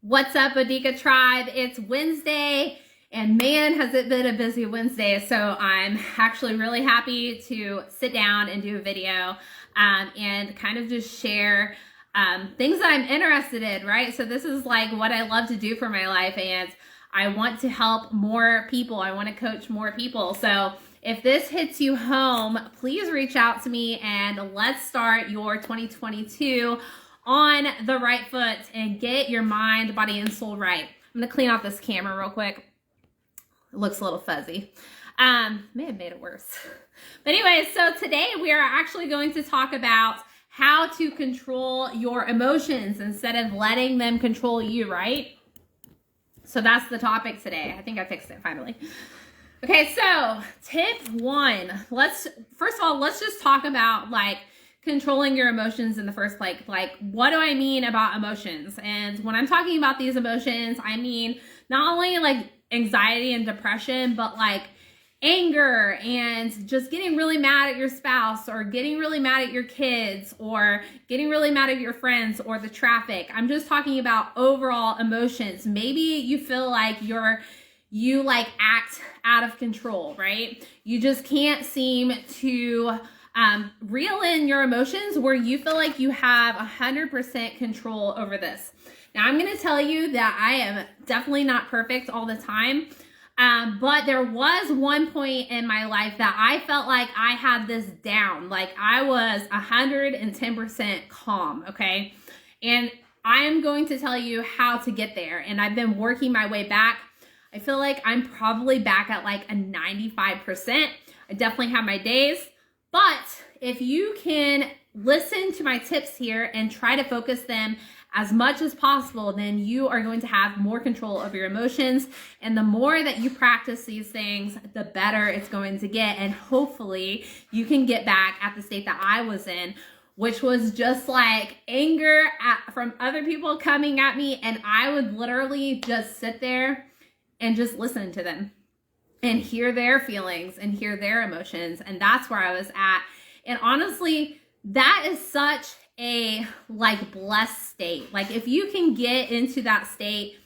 What's up, Bodega Tribe? It's Wednesday, and man, has it been a busy Wednesday. So I'm actually really happy to sit down and do a video and kind of just share things that I'm interested in, right? So this is like what I love to do for my life, and I want to help more people. I want to coach more people. So if this hits you home, please reach out to me and let's start your 2022 on the right foot and get your mind, body, and soul right. I'm gonna clean off this camera real quick. It looks a little fuzzy. May have made it worse. But anyway, so today we are actually going to talk about how to control your emotions instead of letting them control you, right? So that's the topic today. I think I fixed it finally. Okay, so tip one. First of all, let's just talk about controlling your emotions in the first place. Like, what do I mean about emotions? And when I'm talking about these emotions, I mean not only like anxiety and depression, but like anger and just getting really mad at your spouse, or getting really mad at your kids, or getting really mad at your friends, or the traffic. I'm just talking about overall emotions. Maybe you feel like you act out of control, right? You just can't seem to reel in your emotions where you feel like you have 100% control over this. Now, I'm going to tell you that I am definitely not perfect all the time, but there was one point in my life that I felt like I had this down. Like I was 110% calm, okay? And I am going to tell you how to get there, and I've been working my way back. I feel like I'm probably back at like a 95%. I definitely have my days. But if you can listen to my tips here and try to focus them as much as possible, then you are going to have more control over your emotions. And the more that you practice these things, the better it's going to get. And hopefully you can get back at the state that I was in, which was just like anger from other people coming at me. And I would literally just sit there and just listen to them and hear their feelings and hear their emotions. And that's where I was at. And honestly, that is such a blessed state. Like if you can get into that state,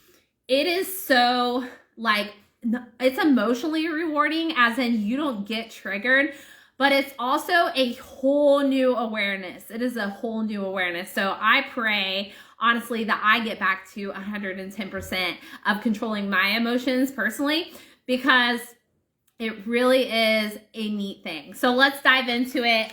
it is so it's emotionally rewarding, as in you don't get triggered, but it's also a whole new awareness. It is a whole new awareness. So I pray, honestly, that I get back to 110% of controlling my emotions personally, because it really is a neat thing. So let's dive into it.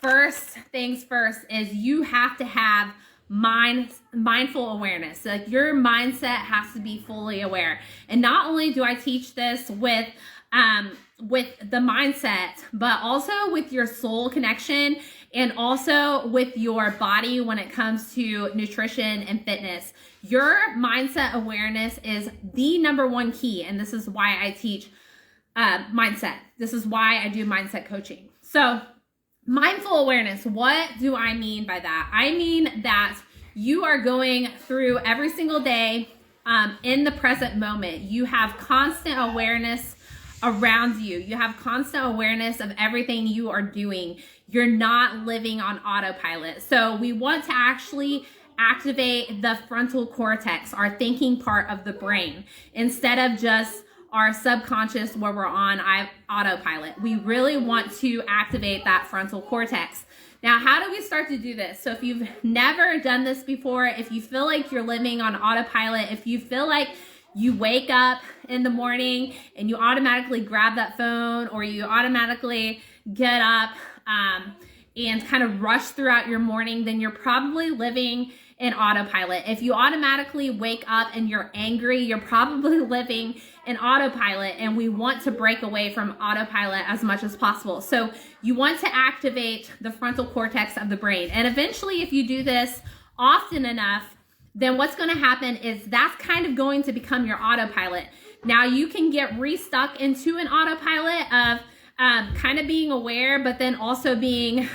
First things first is you have to have mindful awareness. Like your mindset has to be fully aware. And not only do I teach this with the mindset, but also with your soul connection, and also with your body when it comes to nutrition and fitness. Your mindset awareness is the number one key. And this is why I teach mindset. This is why I do mindset coaching. So mindful awareness, what do I mean by that? I mean that you are going through every single day in the present moment. You have constant awareness around you. You have constant awareness of everything you are doing. You're not living on autopilot. So we want to actually activate the frontal cortex, our thinking part of the brain, instead of just our subconscious where we're on autopilot. We really want to activate that frontal cortex. Now, how do we start to do this? So if you've never done this before, if you feel like you're living on autopilot, if you feel like you wake up in the morning and you automatically grab that phone, or you automatically get up and kind of rush throughout your morning, then you're probably living in autopilot. If you automatically wake up and you're angry, you're probably living in autopilot, and we want to break away from autopilot as much as possible. So you want to activate the frontal cortex of the brain. And eventually, if you do this often enough, then what's going to happen is that's kind of going to become your autopilot. Now you can get restuck into an autopilot of kind of being aware, but then also being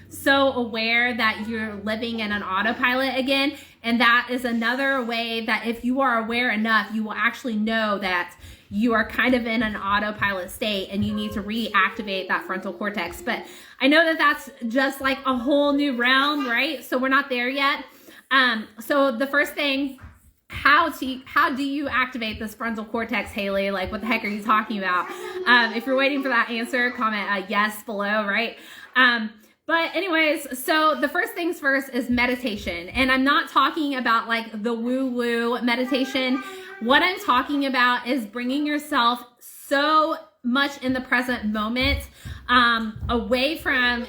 so aware that you're living in an autopilot again. And that is another way that if you are aware enough, you will actually know that you are kind of in an autopilot state and you need to reactivate that frontal cortex. But I know that that's just like a whole new realm, right? So we're not there yet. So the first thing, how do you activate this frontal cortex, Haley? Like, what the heck are you talking about? If you're waiting for that answer, comment a yes below, right? But anyways, so the first things first is meditation. And I'm not talking about like the woo-woo meditation. What I'm talking about is bringing yourself so much in the present moment, away from,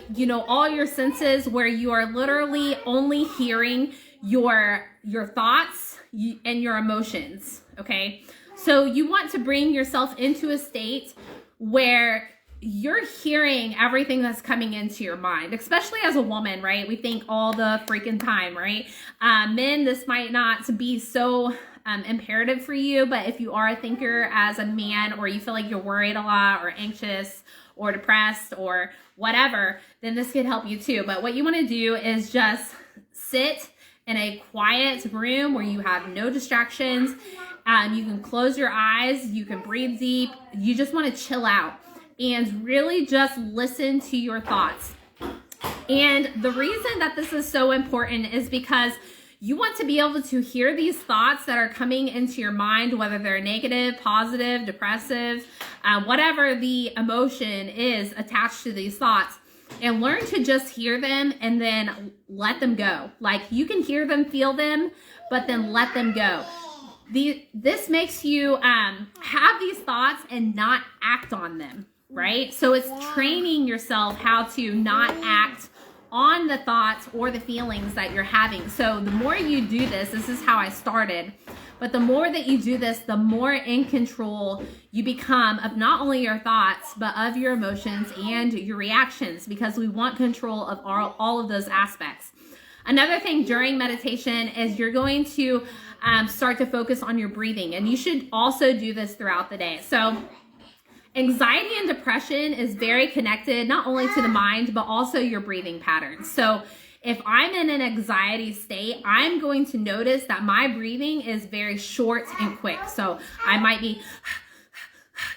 all your senses, where you are literally only hearing your thoughts and your emotions, okay? So you want to bring yourself into a state where you're hearing everything that's coming into your mind, especially as a woman, right? We think all the freaking time, right? Men, this might not be so imperative for you, but if you are a thinker as a man, or you feel like you're worried a lot or anxious or depressed or whatever, then this could help you too. But what you want to do is just sit in a quiet room where you have no distractions. You can close your eyes, you can breathe deep. You just want to chill out and really just listen to your thoughts. And the reason that this is so important is because you want to be able to hear these thoughts that are coming into your mind, whether they're negative, positive, depressive, whatever the emotion is attached to these thoughts, and learn to just hear them and then let them go. Like, you can hear them, feel them, but then let them go. This makes you have these thoughts and not act on them, right? So it's training yourself how to not act on the thoughts or the feelings that you're having. So the more you do this is how I started, but the more that you do this, the more in control you become of not only your thoughts, but of your emotions and your reactions, because we want control of all of those aspects. Another thing during meditation is you're going to start to focus on your breathing, and you should also do this throughout the day. So anxiety and depression is very connected, not only to the mind, but also your breathing patterns. So if I'm in an anxiety state, I'm going to notice that my breathing is very short and quick. So I might be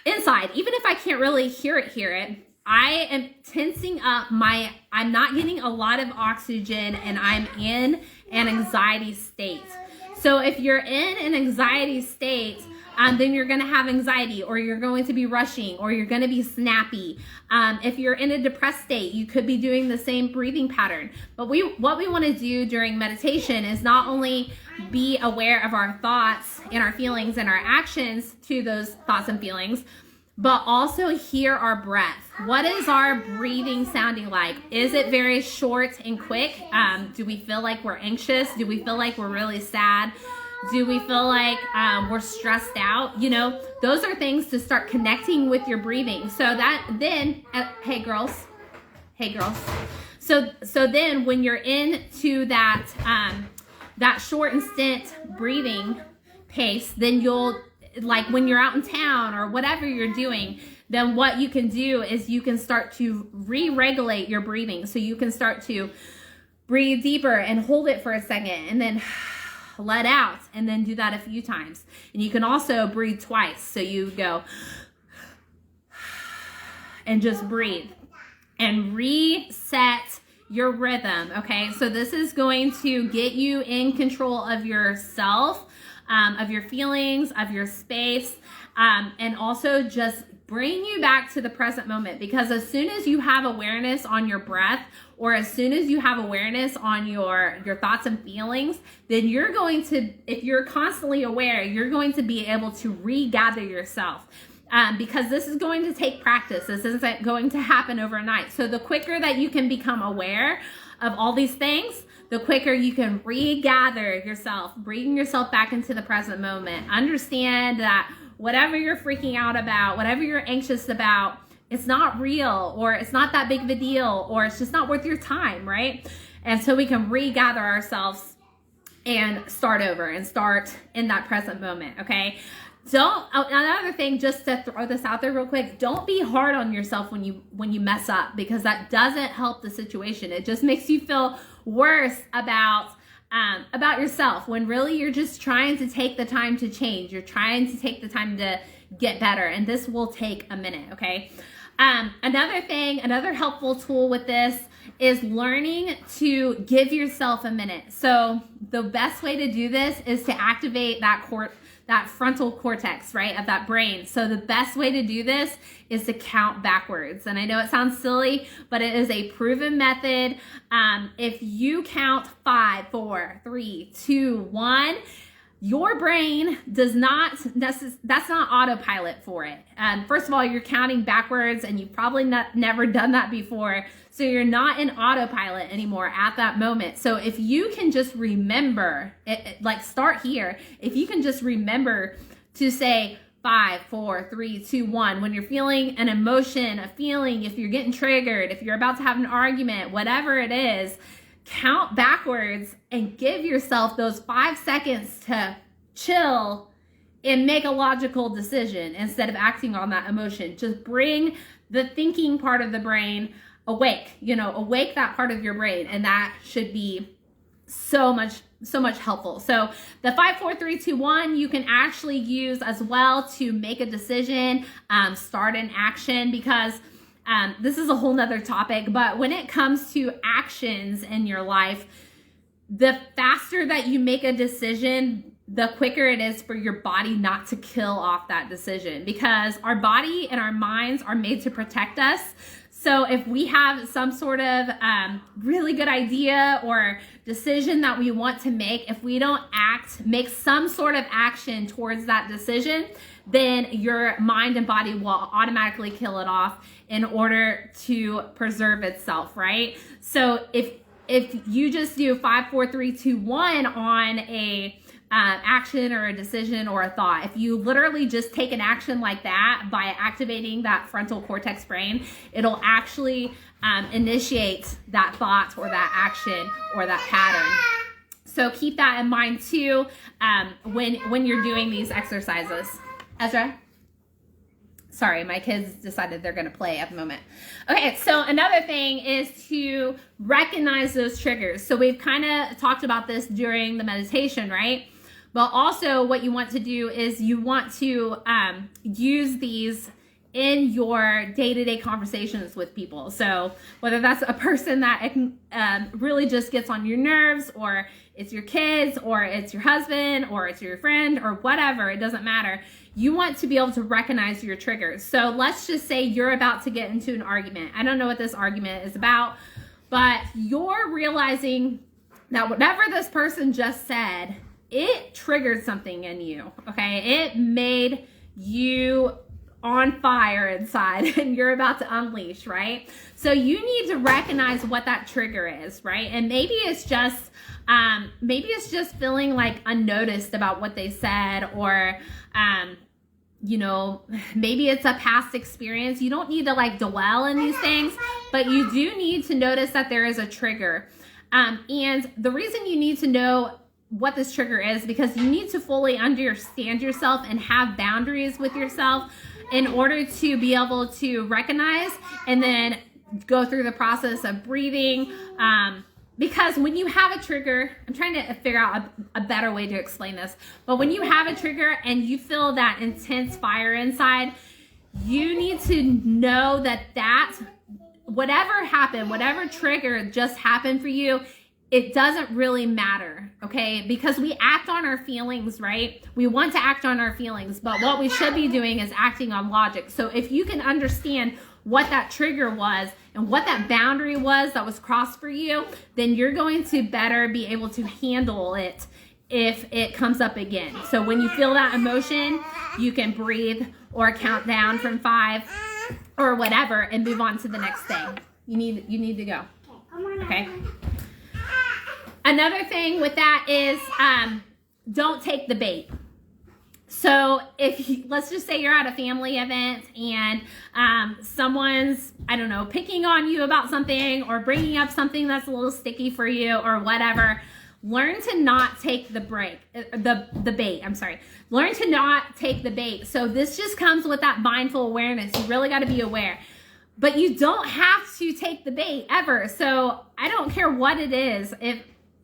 inside, even if I can't really hear it, I am tensing up I'm not getting a lot of oxygen, and I'm in an anxiety state. So if you're in an anxiety state, then you're going to have anxiety, or you're going to be rushing, or you're going to be snappy. If you're in a depressed state, you could be doing the same breathing pattern. But what we want to do during meditation is not only be aware of our thoughts and our feelings and our actions to those thoughts and feelings, but also hear our breath. What is our breathing sounding like? Is it very short and quick? Do we feel like we're anxious? Do we feel like we're really sad? Do we feel like we're stressed out? Those are things to start connecting with your breathing. So that then, hey girls. So then when you're into that short and stint breathing pace, then you'll, like when you're out in town or whatever you're doing, then what you can do is you can start to re-regulate your breathing. So you can start to breathe deeper and hold it for a second, and then let out, and then do that a few times. And you can also breathe twice. So you go and just breathe and reset your rhythm. Okay, so this is going to get you in control of yourself, of your feelings, of your space, and also just bring you back to the present moment. Because as soon as you have awareness on your breath, or as soon as you have awareness on your thoughts and feelings, then you're going to, if you're constantly aware, you're going to be able to regather yourself. Because this is going to take practice. This isn't going to happen overnight. So the quicker that you can become aware of all these things, the quicker you can regather yourself, bring yourself back into the present moment. Understand that whatever you're freaking out about, whatever you're anxious about, it's not real, or it's not that big of a deal, or it's just not worth your time, right? And so we can regather ourselves and start over and start in that present moment, okay? Another thing, just to throw this out there real quick, don't be hard on yourself when you mess up, because that doesn't help the situation. It just makes you feel worse about yourself, when really you're just trying to take the time to change. You're trying to take the time to get better, and this will take a minute, okay? Another helpful tool with this is learning to give yourself a minute. So the best way to do this is to activate that frontal cortex, right, of that brain. So the best way to do this is to count backwards. And I know it sounds silly, but it is a proven method. If you count 5, 4, 3, 2, 1, your brain does not, that's not autopilot for it. First of all, you're counting backwards and you've probably never done that before. So you're not in autopilot anymore at that moment. So if you can just remember, like start here, if you can just remember to say 5, 4, 3, 2, 1, when you're feeling an emotion, a feeling, if you're getting triggered, if you're about to have an argument, whatever it is, count backwards and give yourself those 5 seconds to chill and make a logical decision instead of acting on that emotion. Just bring the thinking part of the brain awake, awake that part of your brain. And that should be so much helpful. So the 5, 4, 3, 2, 1, you can actually use as well to make a decision, start an action, because this is a whole nother topic, but when it comes to actions in your life, the faster that you make a decision, the quicker it is for your body not to kill off that decision, because our body and our minds are made to protect us. So if we have some sort of really good idea or decision that we want to make, if we don't make some sort of action towards that decision, then your mind and body will automatically kill it off in order to preserve itself, right? So if you just do 5, 4, 3, 2, 1 on a action or a decision or a thought, if you literally just take an action like that by activating that frontal cortex brain, it'll actually initiate that thought or that action or that pattern. So keep that in mind too when you're doing these exercises. Ezra? Sorry, my kids decided they're going to play at the moment. Okay, so another thing is to recognize those triggers. So we've kind of talked about this during the meditation, right? But also what you want to do is you want to use these in your day-to-day conversations with people. So whether that's a person that really just gets on your nerves, or it's your kids, or it's your husband, or it's your friend, or whatever, it doesn't matter. You want to be able to recognize your triggers. So let's just say you're about to get into an argument. I don't know what this argument is about, but you're realizing that whatever this person just said, it triggered something in you, okay? It made you on fire inside and you're about to unleash, right? So you need to recognize what that trigger is, right? And maybe it's just feeling like unnoticed about what they said, or maybe it's a past experience. You don't need to like dwell in these things, but you do need to notice that there is a trigger. And the reason you need to know what this trigger is because you need to fully understand yourself and have boundaries with yourself in order to be able to recognize and then go through the process of breathing. Because when you have a trigger, I'm trying to figure out a better way to explain this, but when you have a trigger and you feel that intense fire inside, you need to know that whatever happened, whatever trigger just happened for you, it doesn't really matter, okay? Because we act on our feelings, right? We want to act on our feelings, but what we should be doing is acting on logic. So if you can understand what that trigger was and what that boundary was that was crossed for you, then you're going to better be able to handle it if it comes up again. So when you feel that emotion, you can breathe or count down from 5 or whatever and move on to the next thing. You need to go. Okay? Another thing with that is don't take the bait. So let's just say you're at a family event and someone's, picking on you about something or bringing up something that's a little sticky for you or whatever. Learn to not take the bait. Learn to not take the bait. So this just comes with that mindful awareness. You really got to be aware. But you don't have to take the bait ever. So I don't care what it is.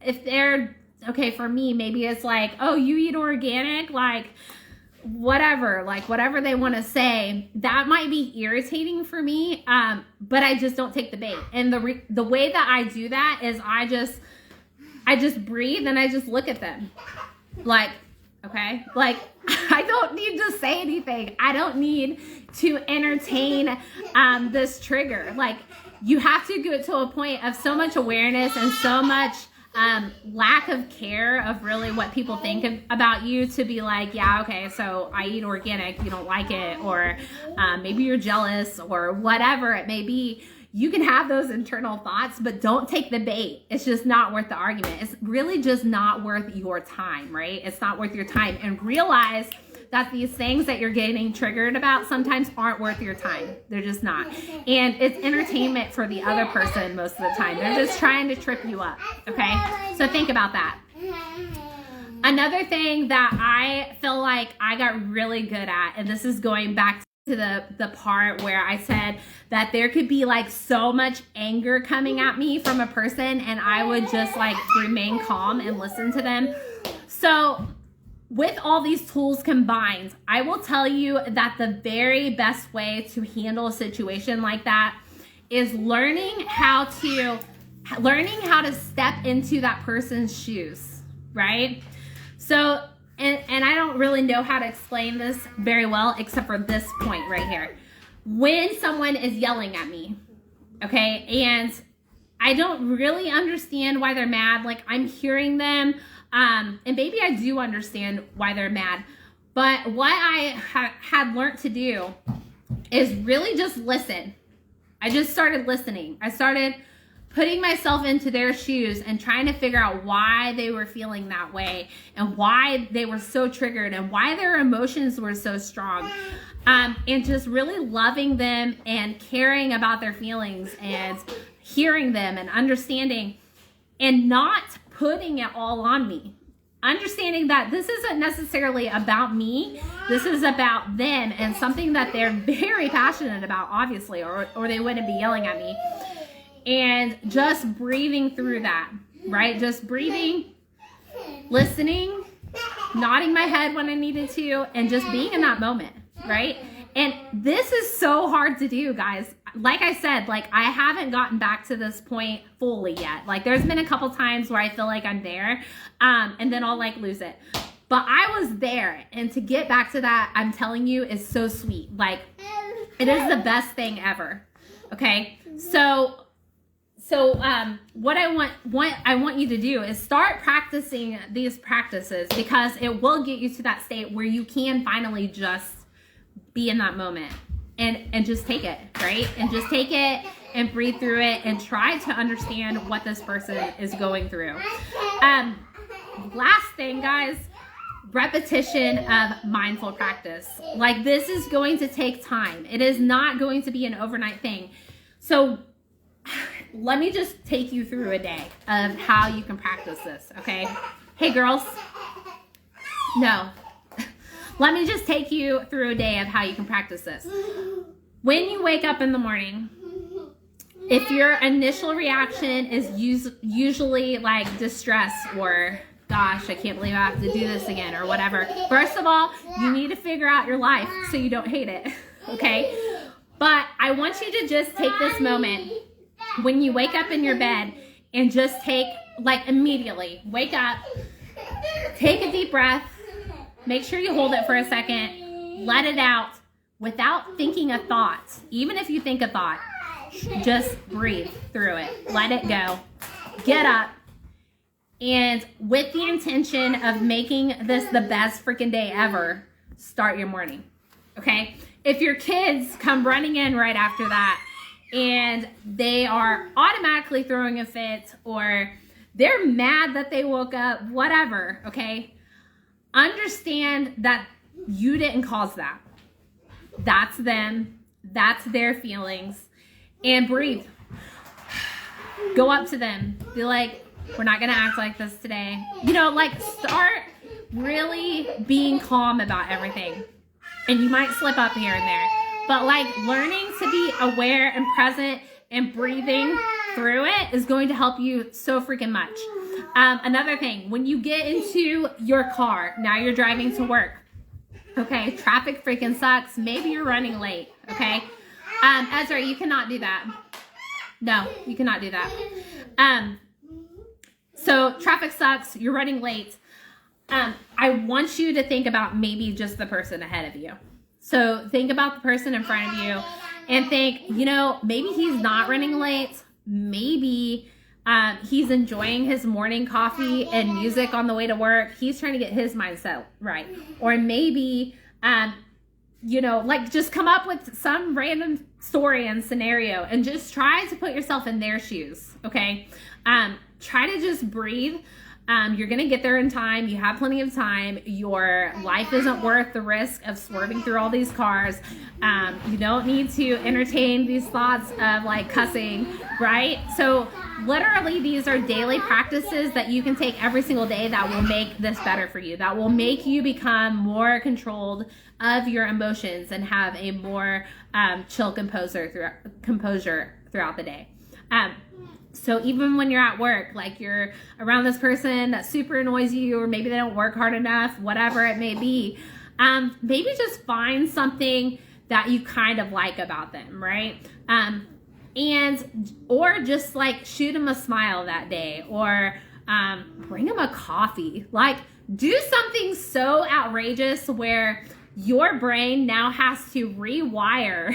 If they're, okay, for me, maybe it's like, oh, you eat organic? Like, whatever, like whatever they want to say, that might be irritating for me. But I just don't take the bait. And the way that I do that is I just breathe and I just look at them like, okay, like I don't need to say anything. I don't need to entertain this trigger. Like, you have to get to a point of so much awareness and so much lack of care of really what people think about you to be like, yeah, okay, so I eat organic, you don't like it, or maybe you're jealous, or whatever it may be. You can have those internal thoughts, but don't take the bait. It's just not worth the argument. It's really just not worth your time, right? It's not worth your time. And realize that these things that you're getting triggered about sometimes aren't worth your time. They're just not. And it's entertainment for the other person most of the time. They're just trying to trip you up, okay? So think about that. Another thing that I feel like I got really good at, and this is going back to the part where I said that there could be like so much anger coming at me from a person and I would just like remain calm and listen to them. So with all these tools combined, I will tell you that the very best way to handle a situation like that is learning how to step into that person's shoes, right? So, and I don't really know how to explain this very well, except for this point right here. When someone is yelling at me, okay, and I don't really understand why they're mad, like I'm hearing them, and maybe I do understand why they're mad, but what I had learned to do is really just listen. I just started listening. I started putting myself into their shoes and trying to figure out why they were feeling that way and why they were so triggered and why their emotions were so strong. And just really loving them and caring about their feelings and hearing them and understanding and not putting it all on me. Understanding that this isn't necessarily about me. This is about them and something that they're very passionate about, obviously, or they wouldn't be yelling at me. And just breathing through that, right? Just breathing, listening, nodding my head when I needed to, and just being in that moment, right? And this is so hard to do, guys. Like I said, like I haven't gotten back to this point fully yet. Like there's been a couple times where I feel like I'm there, and then I'll like lose it. But I was there, and to get back to that, I'm telling you, is so sweet. Like it is the best thing ever. Okay, so what I want you to do is start practicing these practices, because it will get you to that state where you can finally just be in that moment and just take it, right? And just take it and breathe through it and try to understand what this person is going through. Last thing, guys, repetition of mindful practice. Like this is going to take time. It is not going to be an overnight thing. So let me just take you through a day of how you can practice this, okay? Hey, girls. No. Let me just take you through a day of how you can practice this. When you wake up in the morning, if your initial reaction is usually like distress or, gosh, I can't believe I have to do this again or whatever. First of all, you need to figure out your life so you don't hate it, okay? But I want you to just take this moment when you wake up in your bed and just take, like immediately, wake up, take a deep breath, make sure you hold it for a second, let it out without thinking a thought. Even if you think a thought, just breathe through it, let it go, get up, and with the intention of making this the best freaking day ever, start your morning, okay? If your kids come running in right after that, and they are automatically throwing a fit, or they're mad that they woke up, whatever, okay? Understand that you didn't cause that. That's them. That's their feelings. And breathe. Go up to them. Be like, we're not going to act like this today. You know, like start really being calm about everything. And you might slip up here and there. But like learning to be aware and present and breathing through it is going to help you so freaking much. Another thing, when you get into your car, now you're driving to work, Okay, traffic freaking sucks. Maybe you're running late. Okay, Ezra, you cannot do that. No, you cannot do that. So traffic sucks. You're running late. I want you to think about maybe just the person ahead of you. So think about the person in front of you and think, you know, maybe he's not running late. Maybe he's enjoying his morning coffee and music on the way to work. He's trying to get his mindset right. Or maybe, you know, like just come up with some random story and scenario and just try to put yourself in their shoes. Okay. Try to just breathe. You're going to get there in time. You have plenty of time. Your life isn't worth the risk of swerving through all these cars. You don't need to entertain these thoughts of like cussing, right? So literally these are daily practices that you can take every single day that will make this better for you, that will make you become more controlled of your emotions and have a more chill composure throughout the day. So even when you're at work, like you're around this person that super annoys you, or maybe they don't work hard enough, whatever it may be, maybe just find something that you kind of like about them, right? Or just like shoot them a smile that day, or bring them a coffee. Like do something so outrageous where your brain now has to rewire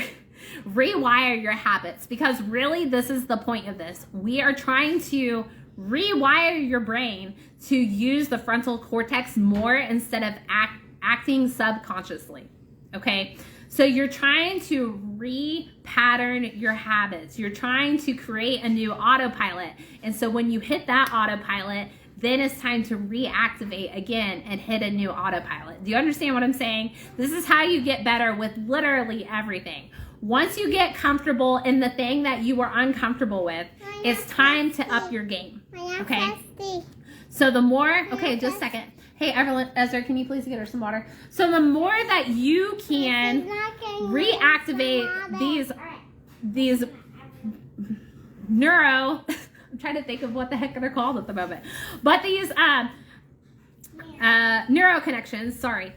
your habits, because really this is the point of this. We are trying to rewire your brain to use the frontal cortex more instead of acting subconsciously. Okay, so you're trying to re-pattern your habits. You're trying to create a new autopilot, and so when you hit that autopilot, then it's time to reactivate again and hit a new autopilot. Do you understand what I'm saying? This is how you get better with literally everything. Once you get comfortable in the thing that you were uncomfortable with, it's time to up your game. Okay? So the more, okay, just a second. Hey, Ezra, can you please get her some water? So the more that you can reactivate these neuro, I'm trying to think of what the heck they're called at the moment, but these neuro connections, sorry.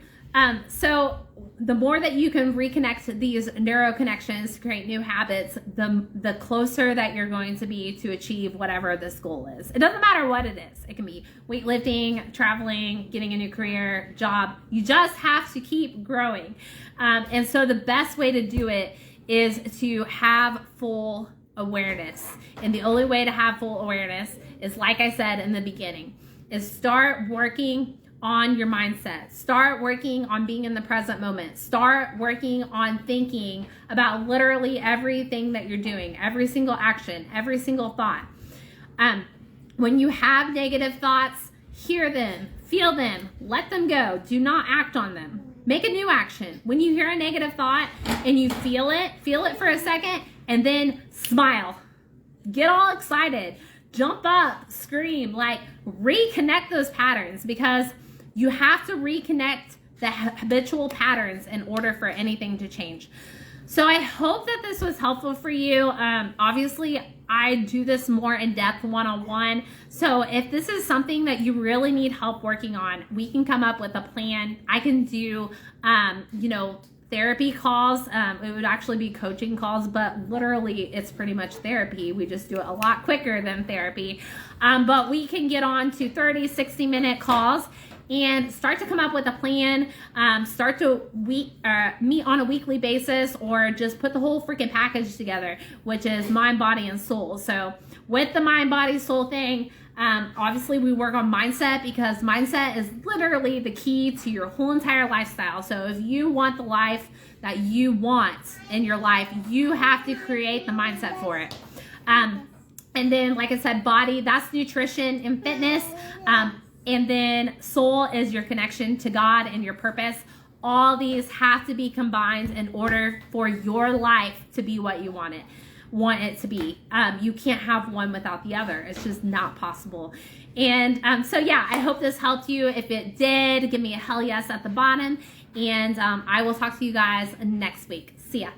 So the more that you can reconnect these neuro connections to create new habits, the closer that you're going to be to achieve whatever this goal is. It doesn't matter what it is. It can be weightlifting, traveling, getting a new career, job. You just have to keep growing. And so the best way to do it is to have full awareness. And the only way to have full awareness is, like I said in the beginning, is start working on your mindset. Start working on being in the present moment. Start working on thinking about literally everything that you're doing, every single action, every single thought. When you have negative thoughts, hear them, feel them, let them go. Do not act on them. Make a new action. When you hear a negative thought and you feel it for a second, and then smile. Get all excited. Jump up, scream, like reconnect those patterns, because you have to reconnect the habitual patterns in order for anything to change. So I hope that this was helpful for you. Obviously, I do this more in depth one-on-one. So if this is something that you really need help working on, we can come up with a plan. I can do, therapy calls. It would actually be coaching calls, but literally it's pretty much therapy. We just do it a lot quicker than therapy. But we can get on to 30, 60-minute calls and start to come up with a plan, start to meet on a weekly basis, or just put the whole freaking package together, which is mind, body, and soul. So with the mind, body, soul thing, obviously we work on mindset, because mindset is literally the key to your whole entire lifestyle. So if you want the life that you want in your life, you have to create the mindset for it. And then, like I said, body, that's nutrition and fitness. And then soul is your connection to God and your purpose. All these have to be combined in order for your life to be what you want it to be. You can't have one without the other. It's just not possible. And so yeah, I hope this helped you. If it did, give me a hell yes at the bottom. And I will talk to you guys next week. See ya.